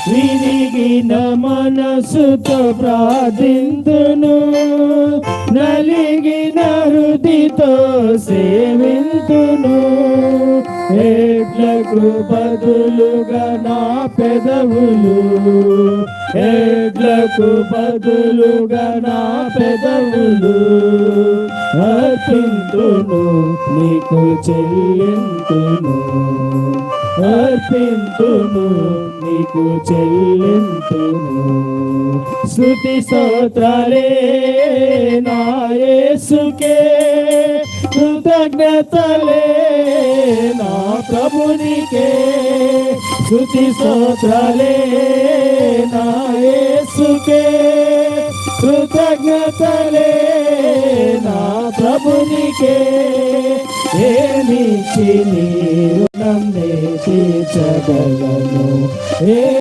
విరిగిన మనసుతో ప్రార్థింతును, నలిగిన హృదితో సేవింతును. ఎడ్లకు బదులుగా నా పెదవులు, ఎడ్లకు బదులుగా నా పెదవులు అర్పింతును, నీకు చెల్లింతును. అర్పింతును, నీకు చెల్లింతును. స్తుతి స్తోత్రాలే నా యేసుకే, కృతజ్ఞతలే నా ప్రభునికే. స్తుతి స్తోత్రాలే నా యేసుకే, కృతజ్ఞతలే నా ప్రభునికే. ఏమిచ్చి నీ